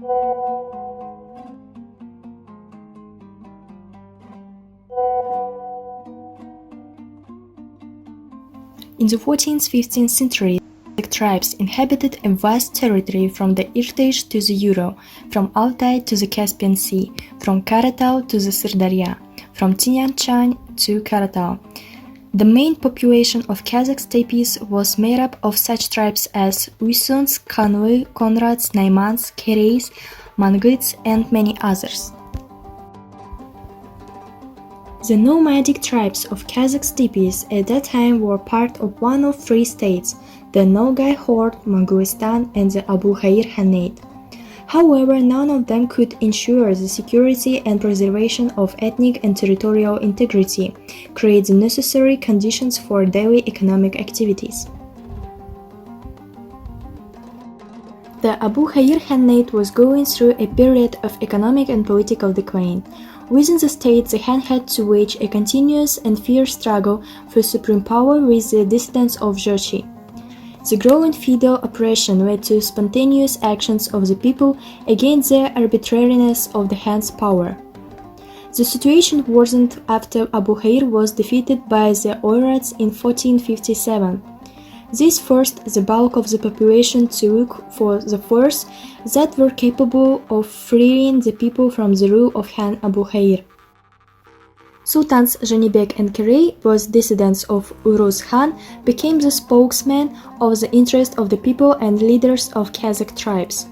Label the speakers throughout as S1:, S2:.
S1: In the 14th-15th centuries, Kazakh tribes inhabited a vast territory from the Irtysh to the Ural, from Altai to the Caspian Sea, from Karatau to the Sirdarya, from Tinian-Chan to Karatau. The main population of Kazakh steppes was made up of such tribes as Uysuns, Khanly, Konrads, Naimans, Kereys, Mangits, and many others. The nomadic tribes of Kazakh steppes at that time were part of one of three states, the Nogay Horde, Mongolistan, and the Abu Khair Khanate. However, none of them could ensure the security and preservation of ethnic and territorial integrity, create the necessary conditions for daily economic activities. The Abu Khair Khanate was going through a period of economic and political decline. Within the state, the Khan had to wage a continuous and fierce struggle for supreme power with the dissidents of Jochi. The growing feudal oppression led to spontaneous actions of the people against the arbitrariness of the Khan's power. The situation worsened after Abu Khair was defeated by the Oirats in 1457. This forced the bulk of the population to look for the force that were capable of freeing the people from the rule of Khan Abu Khair. Sultans Janibek and Kerey, both dissidents of Uruz Khan, became the spokesmen of the interest of the people and leaders of Kazakh tribes.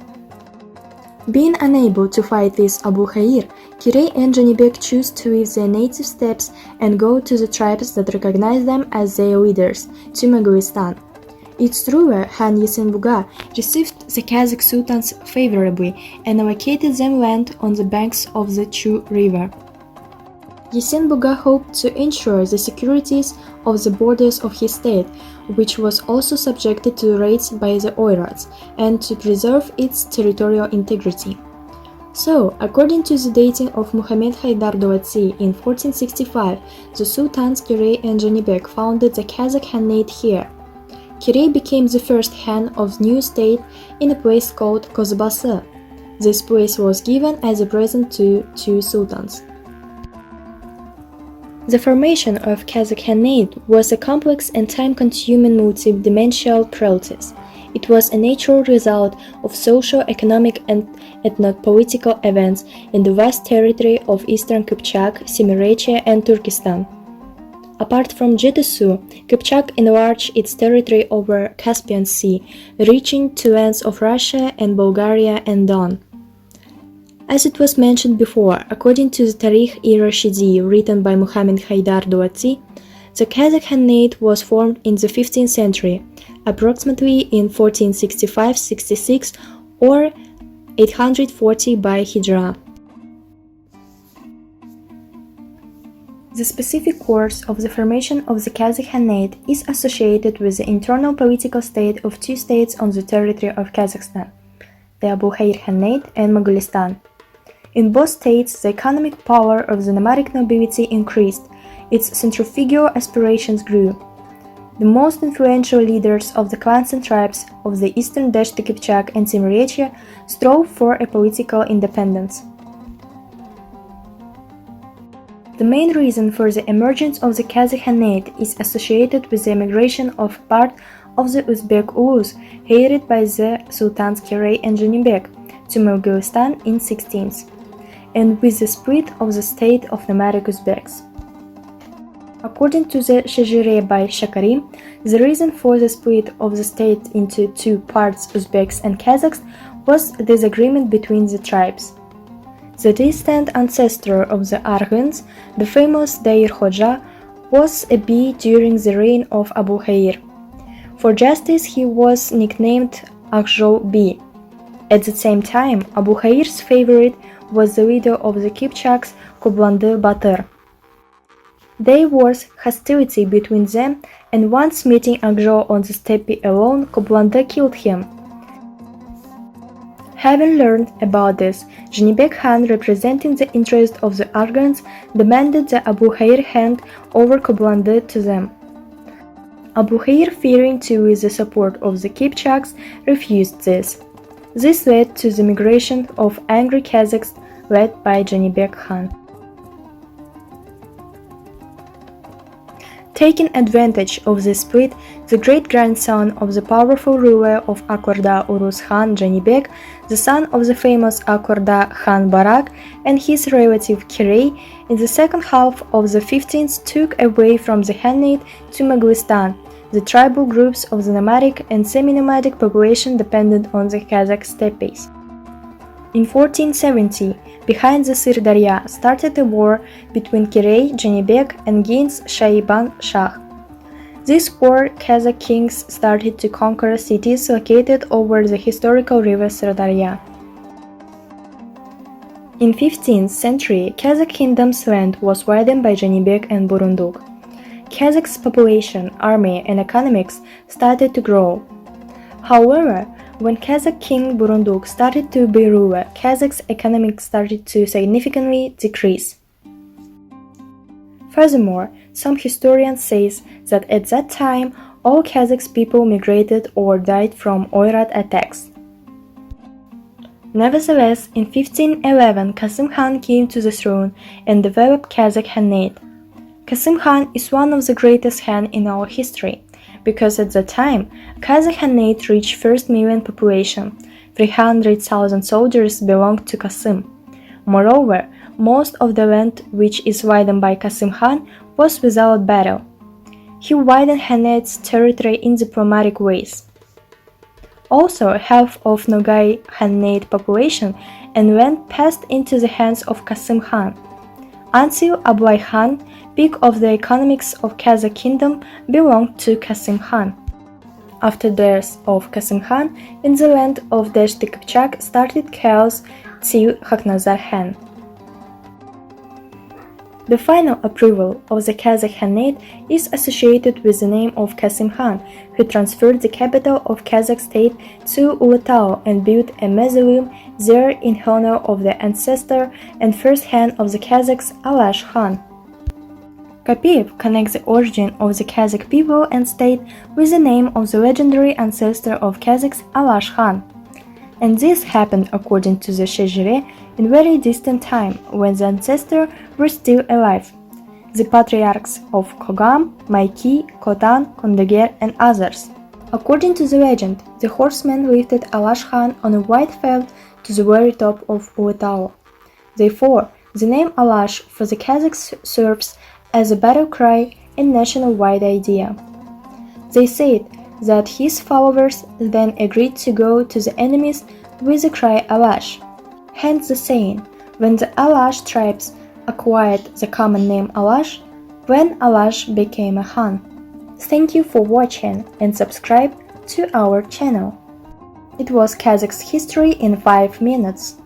S1: Being unable to fight with Abu Khair, Kerey and Janibek chose to leave their native steppes and go to the tribes that recognized them as their leaders, to Mongolistan. Its ruler, Khan Yesenbuga, received the Kazakh sultans favorably and allocated them land on the banks of the Chu River. Yesenbuga hoped to ensure the securities of the borders of his state, which was also subjected to raids by the Oirats, and to preserve its territorial integrity. So, according to the dating of Muhammad Haydar Dolazi in 1465, the Sultans Kerey and Janibek founded the Kazakh Khanate here. Kerey became the first Khan of the new state in a place called Qozybasy. This place was given as a present to two sultans. The formation of Kazakh Khanate was a complex and time-consuming multi-dimensional process. It was a natural result of social, economic, and ethno-political events in the vast territory of Eastern Kypchak, Semirechye, and Turkestan. Apart from Jetesu, Kypchak enlarged its territory over Caspian Sea, reaching to lands of Russia and Bulgaria and Don. As it was mentioned before, according to the Tarikh-i-Rashidi written by Muhammad Haydar Dolazi, the Kazakh Khanate was formed in the 15th century, approximately in 1465-66 or 840 by Hijra. The specific course of the formation of the Kazakh Khanate is associated with the internal political state of two states on the territory of Kazakhstan, the Abu Khair Khanate and Mongolistan. In both states, the economic power of the nomadic nobility increased, its centrifugal aspirations grew. The most influential leaders of the clans and tribes of the eastern Deshti Kypchak and Semirechye strove for a political independence. The main reason for the emergence of the Kazakh Khanate is associated with the emigration of part of the Uzbek Ulus, headed by the Sultans Kerey and Janibek, to Mongolistan in 16th, and with the split of the state of nomadic Uzbeks. According to the Shajire by Shakari, the reason for the split of the state into two parts, Uzbeks and Kazakhs, was a disagreement between the tribes. The distant ancestor of the Arghans, the famous Dair Khoja, was a bey during the reign of Abu Khair. For justice, he was nicknamed Aghjou Bey. At the same time, Abu Khair's favorite was the leader of the Kypchaks, Kublandy Batыр. There was hostility between them, and once meeting Aghjou on the steppe alone, Kublandy killed him. Having learned about this, Janibek Khan, representing the interest of the Arghans, demanded the Abu Khair hand over Kublandy to them. Abu Khair, fearing to lose the support of the Kypchaks, refused this. This led to the migration of angry Kazakhs led by Janibek Khan. Taking advantage of this split, the great-grandson of the powerful ruler of Akorda Urus Khan Janibek, the son of the famous Akorda Khan Barak, and his relative Kirey, in the second half of the 15th took away from the Khanate to Moghlistan, the tribal groups of the nomadic and semi-nomadic population dependent on the Kazakh steppes. In 1470, behind the Sir Darya, started a war between Kirey Janibek and Genghis Shaiban Shah. This war, Kazakh kings started to conquer cities located over the historical river Sir Darya. In 15th century, Kazakh kingdom's land was widened by Janibek and Burunduk. Kazakh's population, army, and economics started to grow. However, when Kazakh king Burunduk started to be ruler, Kazakh's economic started to significantly decrease. Furthermore, some historians say that at that time, all Kazakh people migrated or died from Oirat attacks. Nevertheless, in 1511, Kasım Khan came to the throne and developed Kazakh Khanate. Kasım Khan is one of the greatest Khan in our history, because at that time, Kazakh Khanate reached first million population, 300,000 soldiers belonged to Kasım. Moreover, most of the land which is widened by Kasım Khan was without battle. He widened Khanate's territory in diplomatic ways. Also, half of Nogay Khanate population and land passed into the hands of Kasım Khan, until Ablay Khan, peak of the economics of Kazakh kingdom, belonged to Kasım Khan. After the death of Kasım Khan, in the land of Deshti Kipchak started chaos till Khaknazar Khan. The final approval of the Kazakh Khanate is associated with the name of Kasım Khan, who transferred the capital of Kazakh state to Ulutau and built a mausoleum there in honor of the ancestor and first Khan of the Kazakhs, Alash Khan. Kapiev connects the origin of the Kazakh people and state with the name of the legendary ancestor of Kazakhs, Alash Khan. And this happened according to the Shejire in very distant time when the ancestors were still alive. The patriarchs of Kogam, Maiki, Kotan, Kondager and others. According to the legend, the horsemen lifted Alash Khan on a white felt to the very top of Ulutau. Therefore, the name Alash for the Kazakhs serves as a battle cry and national-wide idea. They said that his followers then agreed to go to the enemies with the cry Alash. Hence the saying, when the Alash tribes acquired the common name Alash, when Alash became a Khan. Thank you for watching and subscribe to our channel. It was Kazakh's history in 5 minutes.